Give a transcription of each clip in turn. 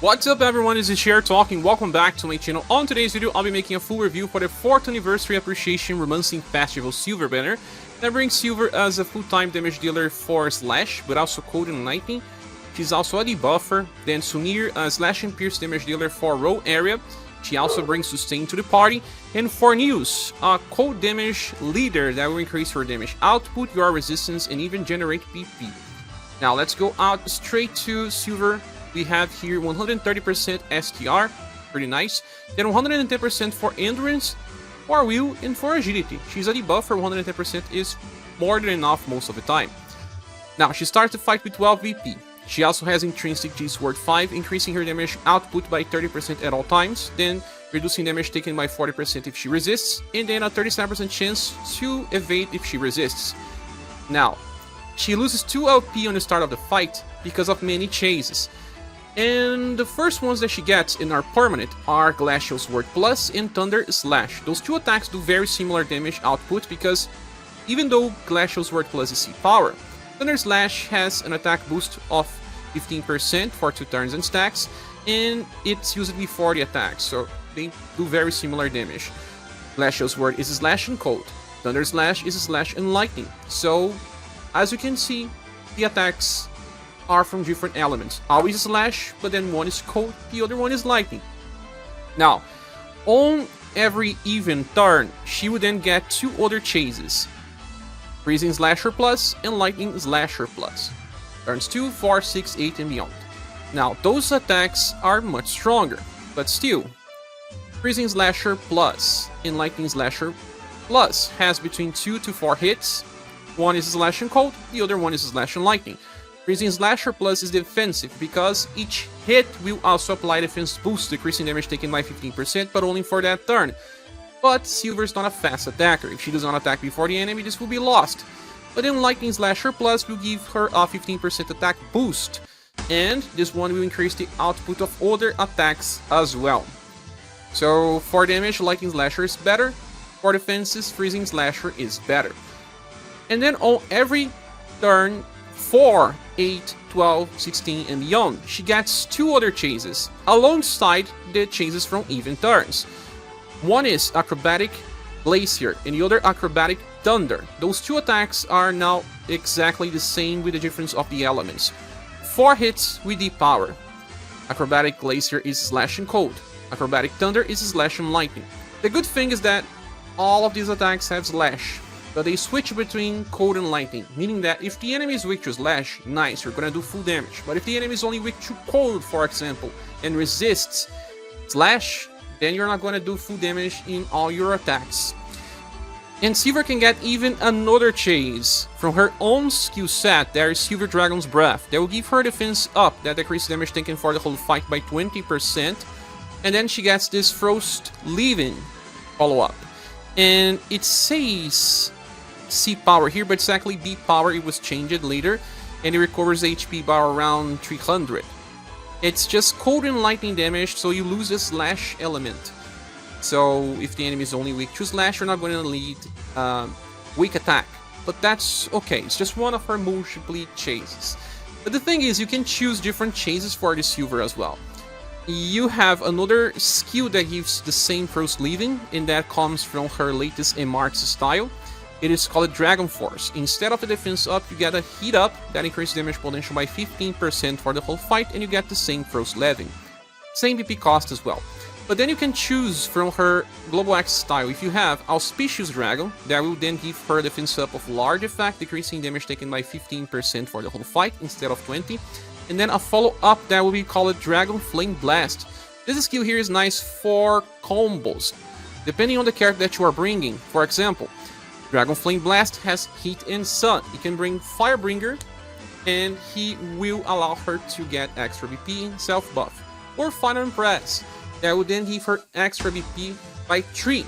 What's up everyone, this is ScherBR talking, welcome back to my channel. On today's video, I'll be making a full review for the 4th Anniversary Appreciation Romancing Festival Silver banner. That brings Silver as a full-time damage dealer for Slash, but also Cold and Lightning. She's also a debuffer. Then Sumire, a Slash and Pierce damage dealer for Row area. She also brings Sustain to the party. And Forneus, a cold damage leader that will increase her damage output, your resistance, and even generate PP. Now let's go out straight to Silver. We have here 130% STR, pretty nice. Then 110% for Endurance, for Will, and for Agility. She's a debuffer, 110% is more than enough most of the time. Now, she starts the fight with 12 VP. She also has Intrinsic G-Sword 5, increasing her damage output by 30% at all times, then reducing damage taken by 40% if she resists, and then a 37% chance to evade if she resists. Now, she loses 2 LP on the start of the fight because of many chases. And the first ones that she gets in are permanent are Glacial Sword Plus and Thunder Slash. Those two attacks do very similar damage output because even though Glacial Sword Plus is C power, Thunder Slash has an attack boost of 15% for 2 turns and stacks, and it's usually 40 attacks, so they do very similar damage. Glacial Sword is Slash and Cold, Thunder Slash is Slash and Lightning, so as you can see, the attacks are from different elements. Always Slash, but then one is Cold, the other one is Lightning. Now, on every even turn, she would then get 2 other chases. Freezing Slasher Plus and Lightning Slasher Plus. Turns 2, 4, 6, 8 and beyond. Now, those attacks are much stronger, but still, Freezing Slasher Plus and Lightning Slasher Plus has between 2 to 4 hits. One is Slash and Cold, the other one is Slash and Lightning. Freezing Slasher Plus is defensive because each hit will also apply defense boost, decreasing damage taken by 15%, but only for that turn. But Silver is not a fast attacker. If she does not attack before the enemy, this will be lost. But then Lightning Slasher Plus will give her a 15% attack boost, and this one will increase the output of other attacks as well. So for damage, Lightning Slasher is better. For defenses, Freezing Slasher is better. And then on every turn, 4, 8, 12, 16 and beyond, she gets 2 other chases, alongside the chases from even turns. One is Acrobatic Glacier and the other Acrobatic Thunder. Those 2 attacks are now exactly the same with the difference of the elements. 4 hits with the power. Acrobatic Glacier is Slash and Cold. Acrobatic Thunder is Slash and Lightning. The good thing is that all of these attacks have Slash, but they switch between Cold and Lightning, meaning that if the enemy is weak to Slash, nice, you're gonna do full damage. But if the enemy is only weak to Cold, for example, and resists Slash, then you're not gonna do full damage in all your attacks. And Silver can get even another chase from her own skill set, there is Silver Dragon's Breath, that will give her defense up, that decreases damage taken for the whole fight by 20%, and then she gets this Frost Leaving follow-up. And it says C power here, but it's actually B power, it was changed later, and it recovers HP by around 300. It's just Cold and Lightning damage, so you lose the Slash element. So if the enemy is only weak to Slash, you're not going to lead weak attack. But that's okay, it's just one of her multiple chases. But the thing is, you can choose different chases for the Silver as well. You have another skill that gives the same Frost Leaving, and that comes from her latest MRX style. It is called Dragon Force. Instead of a defense up, you get a heat up that increases damage potential by 15% for the whole fight, and you get the same Frost Leaving. Same PP cost as well. But then you can choose from her Global Axe style. If you have Auspicious Dragon, that will then give her a defense up of large effect, decreasing damage taken by 15% for the whole fight instead of 20%. And then a follow-up that will be called Dragon Flame Blast. This skill here is nice for combos, depending on the character that you are bringing. For example, Dragon Flame Blast has Heat and Sun. It can bring Firebringer, and he will allow her to get extra BP and self-buff. Or Final Impress, that will then give her extra BP by 3.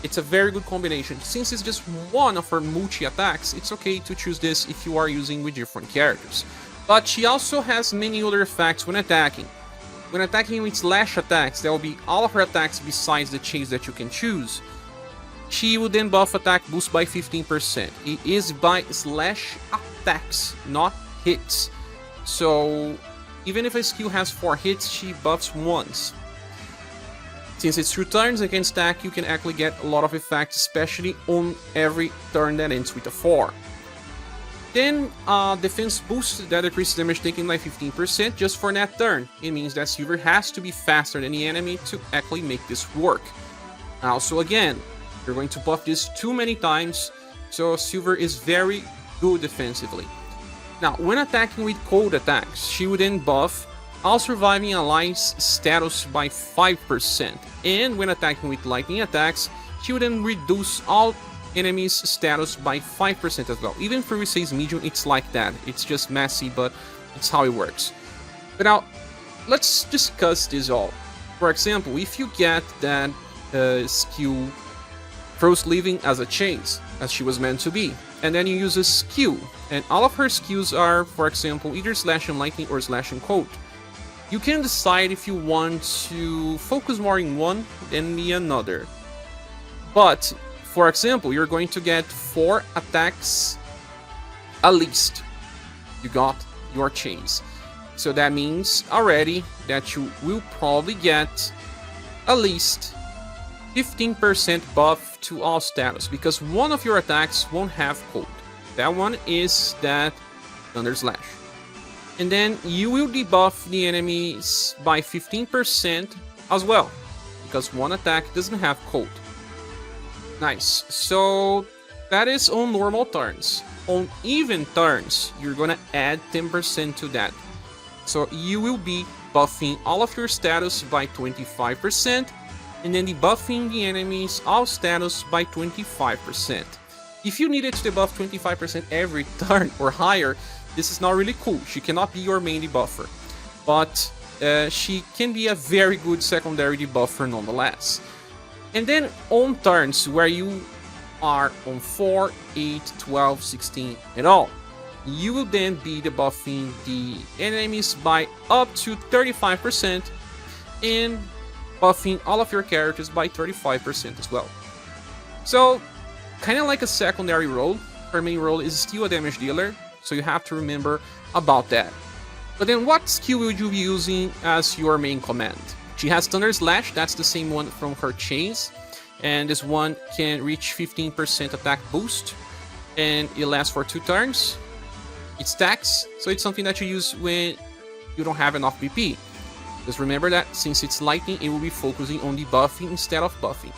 It's a very good combination. Since it's just one of her multi-attacks, it's okay to choose this if you are using with different characters. But she also has many other effects when attacking. When attacking with Slash attacks, there will be all of her attacks besides the chase that you can choose. She will then buff attack boost by 15%. It is by Slash attacks, not hits. So even if a skill has 4 hits, she buffs once. Since it's 2 turns and can stack, you can actually get a lot of effects, especially on every turn that ends with a 4. Then, defense boost that decreases damage taken by 15% just for that turn. It means that Silver has to be faster than the enemy to actually make this work. Also, again, you're going to buff this too many times, so Silver is very good defensively. Now, when attacking with cold attacks, she would then buff all surviving allies status by 5%, and when attacking with lightning attacks, she would then reduce all enemies status by 5% as well. Even for Urusei's medium, it's like that. It's just messy, but it's how it works. But now, let's discuss this all. For example, if you get that skill Frost Living as a chase, as she was meant to be, and then you use a skill, and all of her skills are, for example, either Slash and Lightning or Slash and Cold. You can decide if you want to focus more in one than the another. But, for example, you're going to get 4 attacks at least. You got your chase. So that means already that you will probably get at least 15% buff to all status, because one of your attacks won't have cold. That one is that Thunder Slash. And then you will debuff the enemies by 15% as well, because one attack doesn't have cold. Nice. So that is on normal turns. On even turns, you're gonna add 10% to that. So you will be buffing all of your status by 25%, and then debuffing the enemies all status by 25%. If you needed to debuff 25% every turn or higher, this is not really cool. She cannot be your main debuffer, but she can be a very good secondary debuffer nonetheless. And then on turns where you are on 4, 8, 12, 16 and all, you will then be debuffing the enemies by up to 35% and buffing all of your characters by 35% as well. So, kind of like a secondary role, her main role is still a damage dealer, so you have to remember about that. But then what skill will you be using as your main command? She has Thunder Slash, that's the same one from her chase, and this one can reach 15% attack boost, and it lasts for 2 turns. It stacks, so it's something that you use when you don't have enough BP. Just remember that since it's lightning, it will be focusing on debuffing instead of buffing.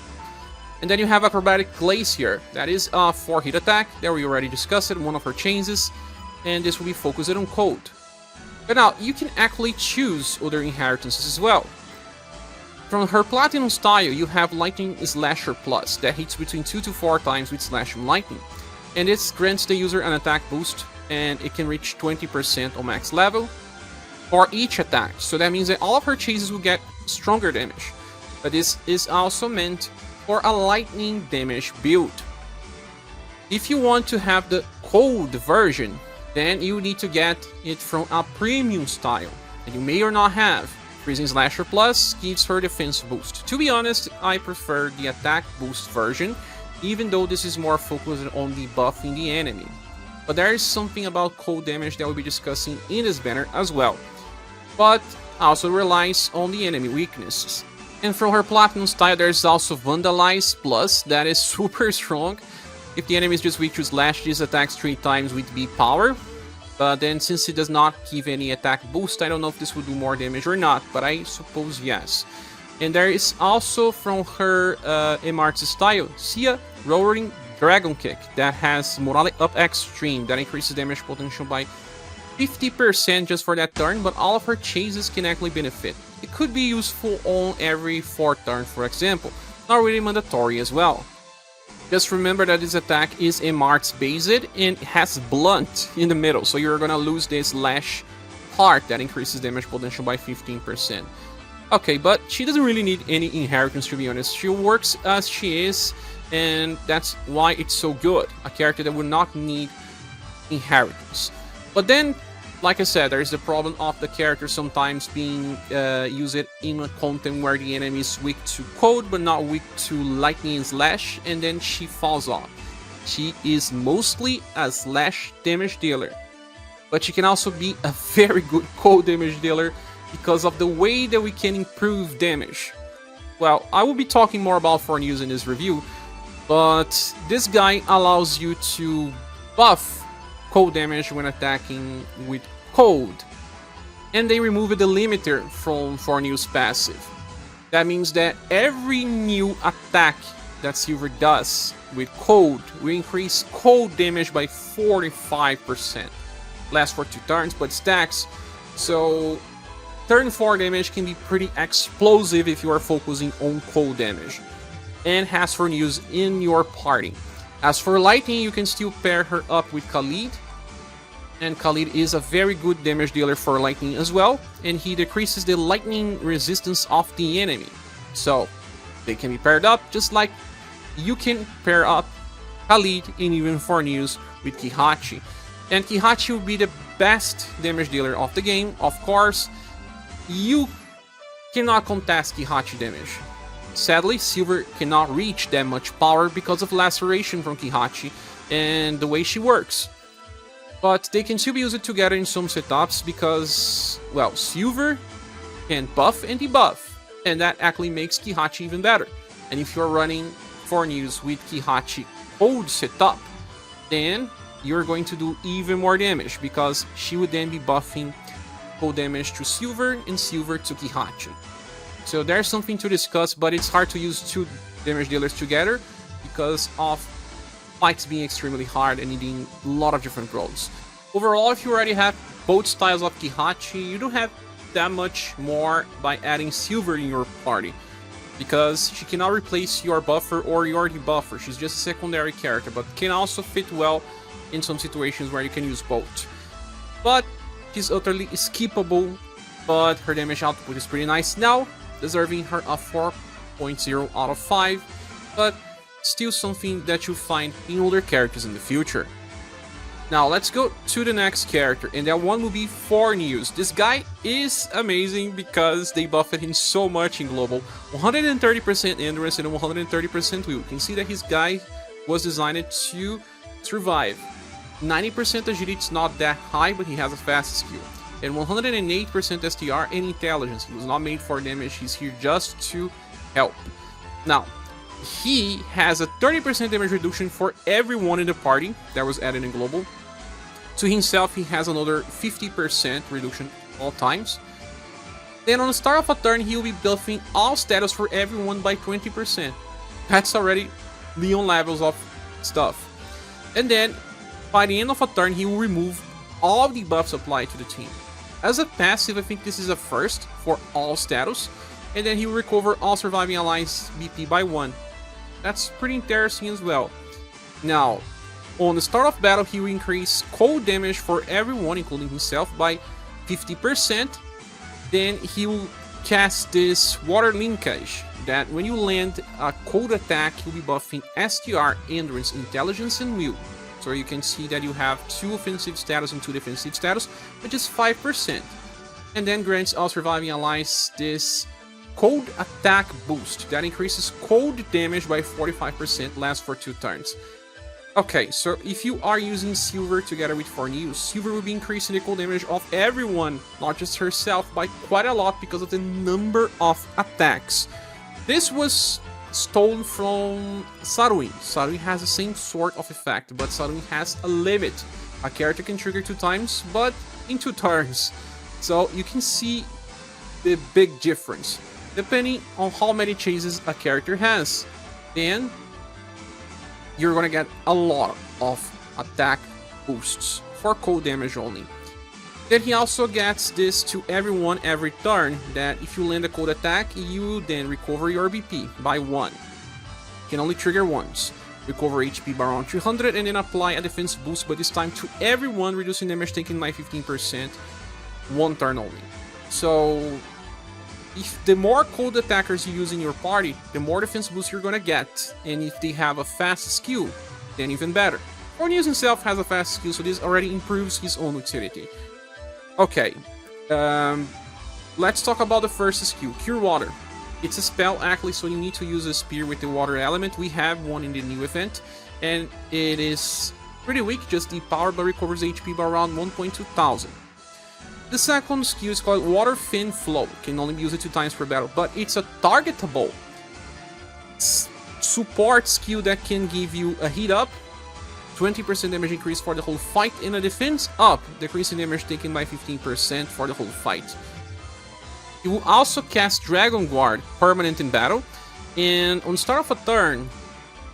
And then you have Acrobatic Glaze here. That is a 4-hit attack that we already discussed in one of her changes, and this will be focused on cold. But now, you can actually choose other inheritances as well. From her Platinum style, you have Lightning Slasher Plus, that hits between 2 to 4 times with Slash and Lightning. And this grants the user an attack boost, and it can reach 20% on max level for each attack. So that means that all of her chases will get stronger damage. But this is also meant for a lightning damage build. If you want to have the cold version, then you need to get it from a premium style, and you may or not have. Freezing Slasher Plus gives her defense boost. To be honest, I prefer the attack boost version, even though this is more focused on debuffing the enemy. But there is something about cold damage that we'll be discussing in this banner as well. But also relies on the enemy weaknesses. And from her Platinum style, there's also Vandalize Plus, that is super strong. If the enemy is just weak to slash, this attacks 3 times with B power. But then since it does not give any attack boost, I don't know if this would do more damage or not, but I suppose yes. And there is also from her Emart's style, Sia Roaring Dragon Kick, that has Morale Up Extreme, that increases damage potential by 50% just for that turn, but all of her chases can actually benefit. It could be useful on every 4th turn, for example, not really mandatory as well. Just remember that this attack is Emart's based and has Blunt in the middle, so you're gonna lose this Lash part that increases damage potential by 15%. Okay, but she doesn't really need any inheritance, to be honest. She works as she is, and that's why it's so good. A character that would not need inheritance. But then, like I said, there is the problem of the character sometimes being used in a content where the enemy is weak to cold but not weak to lightning and slash, and then she falls off. She is mostly a slash damage dealer. but she can also be a very good cold damage dealer because of the way that we can improve damage. Well, I will be talking more about Forneus in this review, but this guy allows you to buff cold damage when attacking with cold, and they removed the limiter from Forneus' passive. That means that every new attack that Silver does with cold will increase cold damage by 45%. Lasts for 2 turns, but stacks. So turn 4 damage can be pretty explosive if you are focusing on cold damage, and has Forneus in your party. As for lightning, you can still pair her up with Khalid, and Khalid is a very good damage dealer for lightning as well, and he decreases the lightning resistance of the enemy. So they can be paired up, just like you can pair up Khalid and even Forneus with Kihachi. And Kihachi will be the best damage dealer of the game. Of course, you cannot contest Kihachi damage. Sadly, Silver cannot reach that much power because of laceration from Kihachi and the way she works. But they can still be used together in some setups because, well, Silver can buff and debuff, and that actually makes Kihachi even better. And if you're running Forneus with Kihachi cold setup, then you're going to do even more damage because she would then be buffing cold damage to Silver and Silver to Kihachi. So there's something to discuss, but it's hard to use 2 damage dealers together because of fights being extremely hard and needing a lot of different roles. Overall, if you already have both styles of Kihachi, you don't have that much more by adding Silver in your party, because she cannot replace your buffer or your debuffer. She's just a secondary character, but can also fit well in some situations where you can use both. But she's utterly skippable, but her damage output is pretty nice now, deserving her a 4.0 out of 5, but still something that you'll find in older characters in the future. Now let's go to the next character, and that one will be Forneus. This guy is amazing because they buffed him so much in global. 130% endurance and 130% will. You can see that his guy was designed to survive. 90% agility is not that high, but he has a fast skill. And 108% STR and intelligence. He was not made for damage, he's here just to help. Now, he has a 30% damage reduction for everyone in the party that was added in global. To himself, he has another 50% reduction all times. Then on the start of a turn, he will be buffing all status for everyone by 20%. That's already Leon levels of stuff. And then, by the end of a turn, he will remove all the buffs applied to the team. As a passive, I think this is a first for all status. And then he will recover all surviving allies BP by 1. That's pretty interesting as well. Now, on the start of battle, he will increase cold damage for everyone, including himself, by 50%. Then he will cast this water linkage, that when you land a cold attack, he'll be buffing STR, endurance, intelligence, and will. So you can see that you have 2 offensive status and 2 defensive status, which is 5%. And then grants all surviving allies this cold attack boost that increases cold damage by 45%, lasts for 2 turns. Okay, so if you are using Silver together with Forneus, Silver will be increasing the cold damage of everyone, not just herself, by quite a lot because of the number of attacks. This was stolen from Saruin. Saruin has the same sort of effect, but Saruin has a limit. A character can trigger 2 times, but in 2 turns. So you can see the big difference depending on how many chases a character has. Then you're gonna get a lot of attack boosts for cold damage only. Then he also gets this to everyone every turn, that if you land a cold attack, you then recover your BP by 1. Can only trigger once. Recover HP by around 300 and then apply a defense boost, but this time to everyone, reducing damage taken by 15%, 1 turn only. So if the more cold attackers you use in your party, the more defense boost you're gonna get, and if they have a fast skill, then even better. Forneus himself has a fast skill, so this already improves his own utility. Okay, let's talk about the first skill, Cure Water. It's a spell actually, so you need to use a spear with the water element. We have one in the new event, and it is Pretty weak, just the power, but recovers HP by around 1,200. The second skill is called Water Fin Flow. Can only be used 2 times per battle, but it's a targetable support skill that can give you a heat up, 20% damage increase for the whole fight, and a defense up, decreasing damage taken by 15% for the whole fight. You will also cast Dragon Guard permanent in battle, and on start of a turn,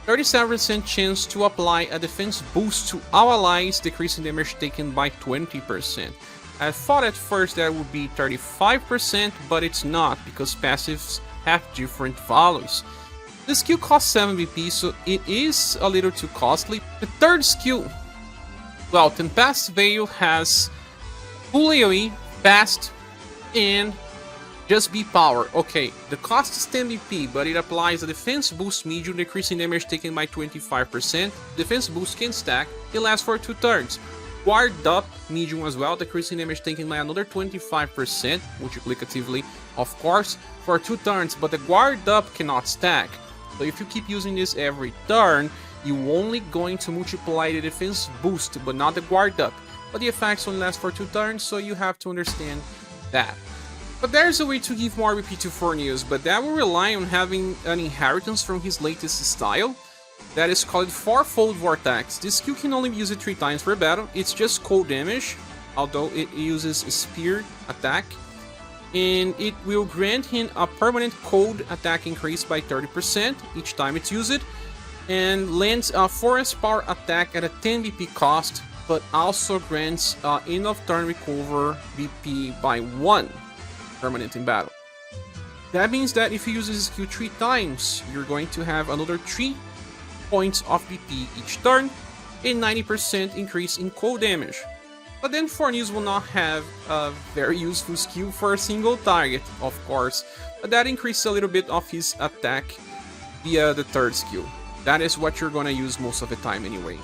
37% chance to apply a defense boost to all allies, decreasing damage taken by 20%. I thought at first that would be 35%, but it's not, because passives have different values. The skill costs 7 BP, so it is a little too costly. The third skill, well, Tempest Veil has full AoE, fast, and just be power. Okay, the cost is 10 BP, but it applies a defense boost medium, decreasing damage taken by 25%. Defense boost can stack, it lasts for 2 turns. Guard up medium as well, decreasing damage taken by another 25%, multiplicatively, of course, for 2 turns, but the guard up cannot stack. So if you keep using this every turn, you're only going to multiply the defense boost, but not the guard up. But the effects only last for 2 turns, so you have to understand that. But there's a way to give more BP to Forneus, but that will rely on having an inheritance from his latest style. That is called Fourfold Vortex. This skill can only be used 3 times per battle. It's just cold damage, although it uses a spear attack. And it will grant him a permanent cold attack increase by 30% each time it's used. And lands a forest power attack at a 10 BP cost, but also grants end of turn recover BP by 1. Permanent in battle. That means that if you use this skill 3 times, you're going to have another 3 points of BP each turn, a 90% increase in cold damage. But then Forneus will not have a very useful skill for a single target, of course, but that increases a little bit of his attack via the third skill. That is what you're gonna use most of the time anyway.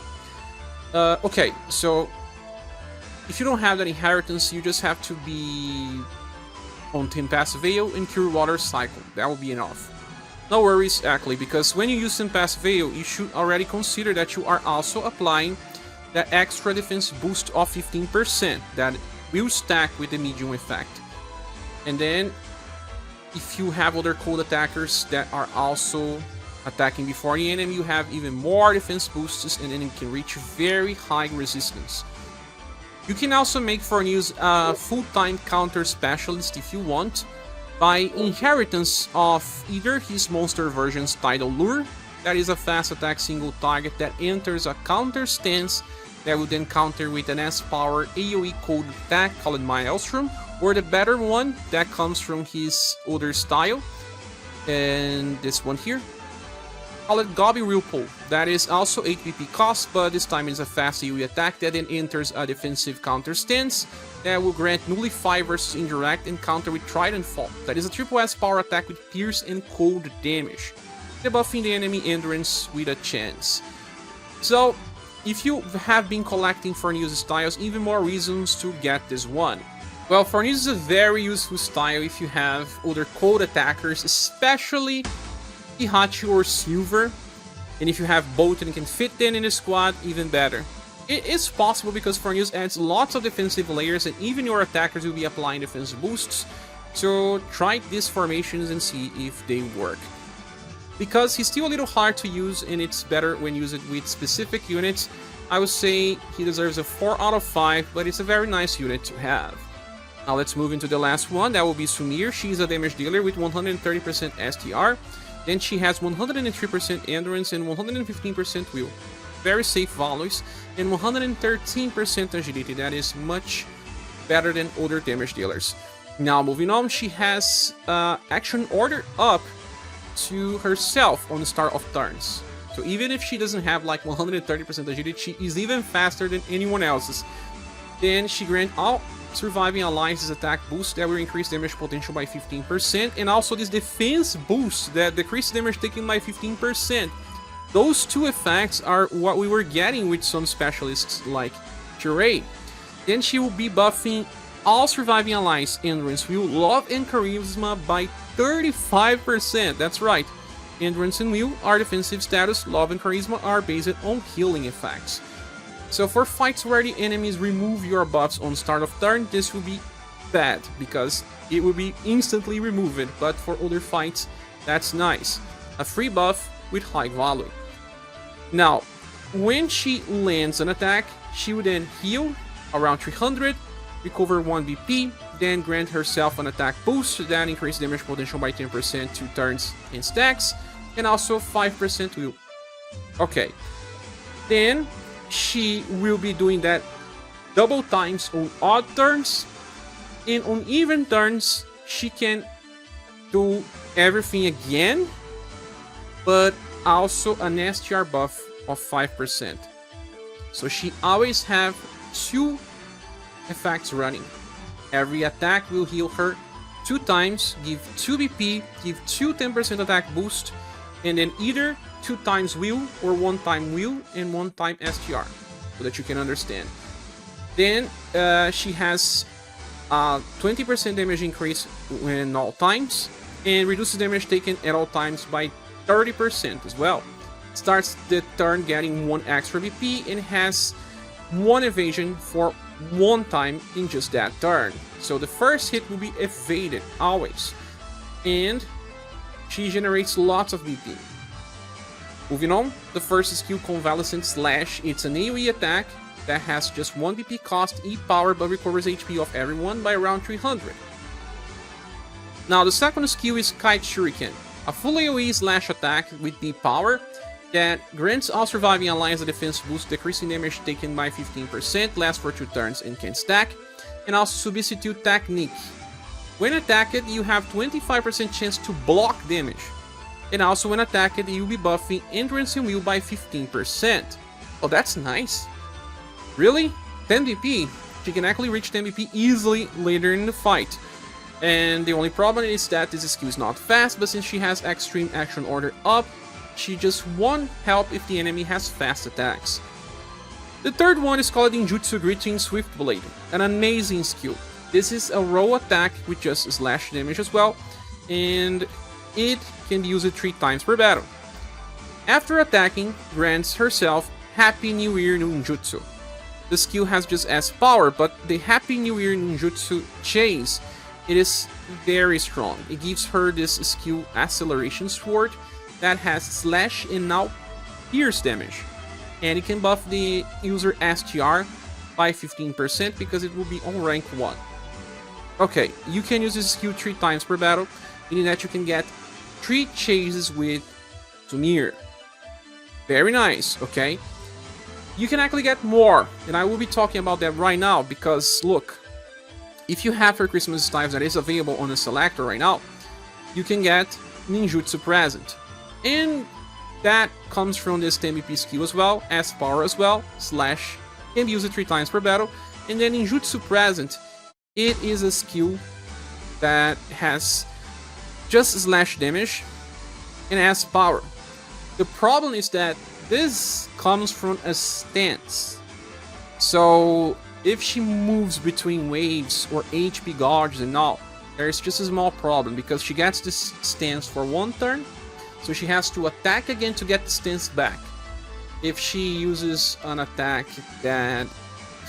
Okay, so if you don't have that inheritance, you just have to be on Tempest Veil and Cure Water Cycle. That will be enough. No worries, actually, because when you use Tempest Veil, you should already consider that you are also applying that extra defense boost of 15% that will stack with the medium effect. And then, if you have other cold attackers that are also attacking before the enemy, you have even more defense boosts, and then you can reach very high resistance. You can also make Forneus a full-time counter specialist if you want, by inheritance of either his monster version's Tidal Lure, that is a fast attack single target that enters a counter stance that will then counter with an S-power AoE cold attack called Maelstrom, or the better one that comes from his other style, and this one here, call it Gobby Whirlpool. That is also 8 PP cost, but this time it's a fast AoE attack that then enters a defensive counter stance that will grant Nullify versus Indirect and counter with Trident Fall. That is a triple S power attack with Pierce and cold damage, debuffing the enemy endurance with a chance. So, if you have been collecting Forneus styles, even more reasons to get this one. Well, Forneus is a very useful style if you have other cold attackers, especially Pihachi or Silver, and if you have both and can fit them in the squad, even better. It is possible because Forneus adds lots of defensive layers and even your attackers will be applying defense boosts, so try these formations and see if they work. Because he's still a little hard to use and it's better when used with specific units, I would say he deserves a 4 out of 5, but it's a very nice unit to have. Now let's move into the last one, that will be Sumire. She's a damage dealer with 130% STR. Then she has 103% endurance and 115% will. Very safe values, and 113% agility. That is much better than other damage dealers. Now moving on, she has action order up to herself on the start of turns. So even if she doesn't have like 130% agility, she is even faster than anyone else's. Then she grants all surviving alliances attack boost that will increase damage potential by 15%, and also this defense boost that decreases damage taken by 15%. Those two effects are what we were getting with some specialists like Jurei. Then she will be buffing all surviving allies endurance, will, love, and charisma by 35%. That's right. Endurance and will are defensive status, love and charisma are based on healing effects. So for fights where the enemies remove your buffs on start of turn, this will be bad, because it will be instantly removed, but for other fights, that's nice. A free buff with high value. Now, when she lands an attack, she will then heal around 300, recover 1 BP, then grant herself an attack boost that increases damage potential by 10% 2 turns in stacks, and also 5% will. Okay, then she will be doing that double times on odd turns, and on even turns she can do everything again, but also an STR buff of 5%. So she always have 2 effects running. Every attack will heal her 2 times, give 2 BP, give 2 10% attack boost, and then either 2 times will or 1 time will and 1 time STR, so that you can understand. Then she has a 20% damage increase in all times, and reduces damage taken at all times by 30% as well. Starts the turn getting 1 extra BP and has 1 evasion for 1 time in just that turn. So the first hit will be evaded always, and she generates lots of BP. Moving on, the first skill, Convalescent Slash. It's an AoE attack that has just 1 BP cost, E power, but recovers HP of everyone by around 300. Now the second skill is Kite Shuriken, a full AoE slash attack with B power that grants all surviving allies a defense boost, decreasing damage taken by 15%, lasts for 2 turns and can stack, and also substitute technique. When attacked, you have 25% chance to block damage, and also when attacked, you'll be buffing Endurance and Will by 15%. Oh, that's nice. Really? 10 BP? She can actually reach 10 BP easily later in the fight. And the only problem is that this skill is not fast, but since she has Extreme Action Order up, she just won't help if the enemy has fast attacks. The third one is called Ninjutsu Greeting Swift Blade, an amazing skill. This is a roll attack with just slash damage as well, and it can be used 3 times per battle. After attacking, grants herself Happy New Year Ninjutsu. The skill has just S power, but the Happy New Year Ninjutsu chase, it is very strong. It gives her this skill Acceleration Sword that has slash and now pierce damage, and it can buff the user STR by 15% because it will be on rank 1. Okay, you can use this skill 3 times per battle, meaning that you can get 3 chases with Sumire. Very nice, okay? You can actually get more, and I will be talking about that right now, because look, if you have her Christmas Stylus that is available on the selector right now, you can get Ninjutsu Present. And that comes from this 10 BP skill as well, S power as well, slash, can be used 3 times per battle. And then Ninjutsu Present, it is a skill that has just slash damage and S power. The problem is that this comes from a stance. So if she moves between waves or HP gauges and all, there's just a small problem, because she gets this stance for 1 turn, so she has to attack again to get the stance back. If she uses an attack that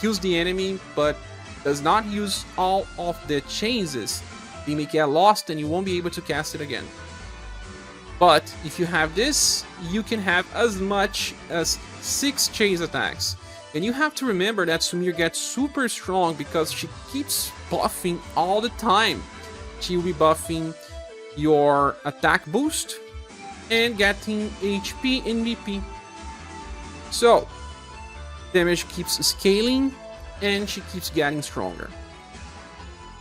kills the enemy but does not use all of the chases, they may get lost and you won't be able to cast it again. But if you have this, you can have as much as 6 chase attacks. And you have to remember that Sumire gets super strong because she keeps buffing all the time. She will be buffing your attack boost and getting HP and BP. So, damage keeps scaling and she keeps getting stronger.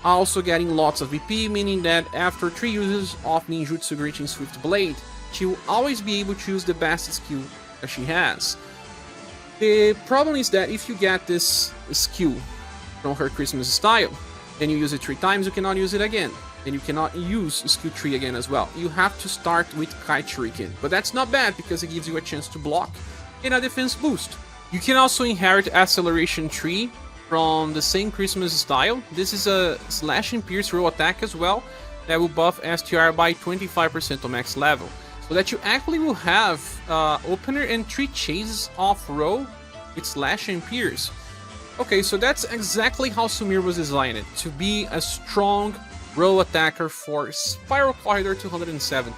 Also getting lots of BP, meaning that after 3 uses of Ninjutsu Greeting Swift Blade, she will always be able to use the best skill that she has. The problem is that if you get this skill from her Christmas style, and you use it 3 times, you cannot use it again. And you cannot use skill 3 again as well. You have to start with Kite Shuriken, but that's not bad because it gives you a chance to block and a defense boost. You can also inherit Acceleration 3 from the same Christmas style. This is a slash and pierce roll attack as well that will buff STR by 25% on max level. So that you actually will have opener and 3 chases off row with Slash and Pierce. Okay, so that's exactly how Sumire was designed, to be a strong row attacker for Spiral Corridor 270.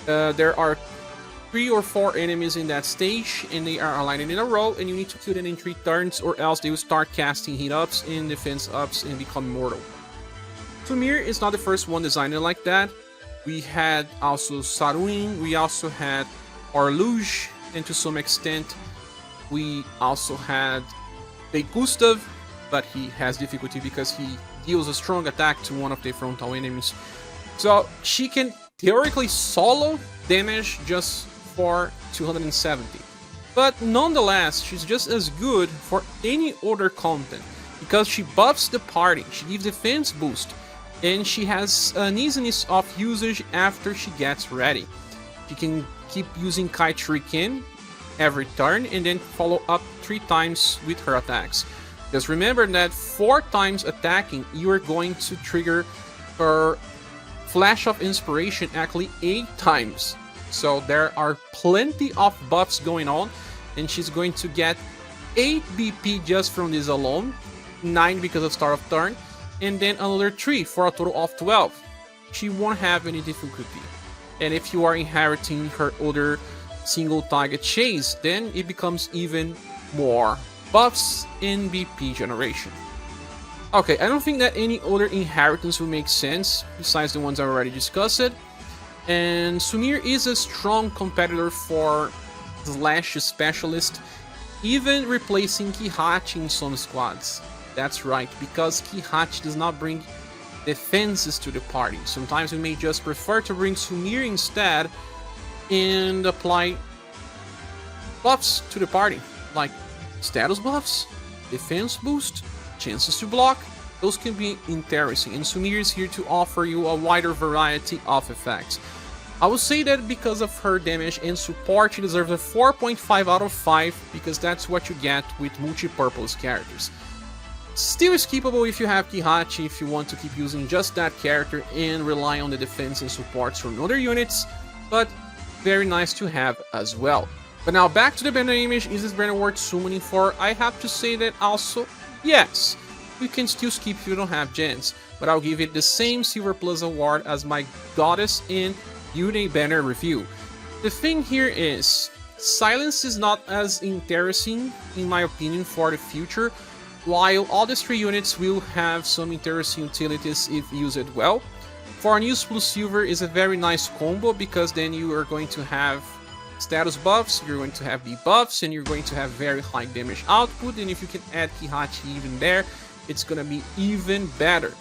There are 3 or 4 enemies in that stage, and they are aligned in a row, and you need to kill them in 3 turns, or else they will start casting hit ups and defense ups and become immortal. Sumire is not the first one designed like that. We had also Saruin, we also had Orluge, and to some extent we also had Gustav, but he has difficulty because he deals a strong attack to one of the frontal enemies. So she can theoretically solo damage just for 270. But nonetheless, she's just as good for any other content because she buffs the party, she gives defense boost, and she has an easiness of usage after she gets ready. She can keep using Kite Shuriken every turn and then follow up 3 times with her attacks. Just remember that 4 times attacking, you are going to trigger her Flash of Inspiration actually 8 times. So there are plenty of buffs going on, and she's going to get 8 BP just from this alone, 9 because of start of turn, and then another 3 for a total of 12. She won't have any difficulty. And if you are inheriting her other single target chase, then it becomes even more buffs in BP generation. Okay, I don't think that any other inheritance will make sense besides the ones I already discussed. And Sumire is a strong competitor for Slash Specialist, even replacing Kihachi in some squads. That's right, because Kihachi does not bring defenses to the party. Sometimes we may just prefer to bring Sumire instead and apply buffs to the party, like status buffs, defense boost, chances to block. Those can be interesting, and Sumire is here to offer you a wider variety of effects. I would say that because of her damage and support, she deserves a 4.5 out of 5, because that's what you get with multi-purpose characters. Still skippable if you have Kihachi, if you want to keep using just that character and rely on the defense and supports from other units, but very nice to have as well. But now back to the banner image. Is this banner worth summoning for? I have to say that also, yes. You can still skip if you don't have gens, but I'll give it the same Silver Plus award as my Goddess in Uni banner review. The thing here is, silence is not as interesting in my opinion for the future, while all these 3 units will have some interesting utilities if used well. Forneus plus Silver is a very nice combo, because then you are going to have status buffs, you're going to have debuffs, and you're going to have very high damage output, and if you can add Kihachi even there, it's gonna be even better.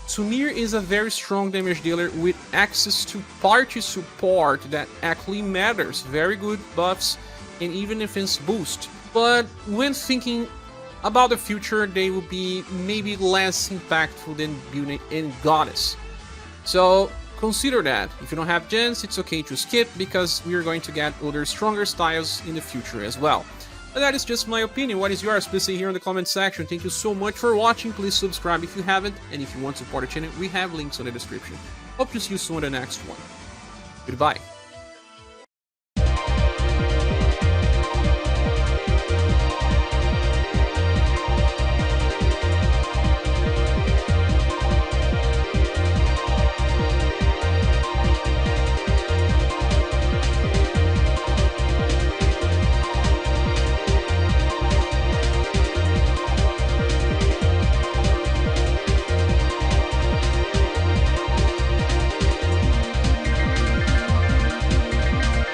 Sumire is a very strong damage dealer with access to party support that actually matters, very good buffs and even defense boost. But when thinking about the future, they will be maybe less impactful than Beauty and Goddess. So consider that. If you don't have gens, it's okay to skip, because we are going to get other stronger styles in the future as well. But that is just my opinion. What is yours? Please say here in the comment section. Thank you so much for watching. Please subscribe if you haven't, and if you want to support the channel, we have links in the description. Hope to see you soon in the next one. Goodbye.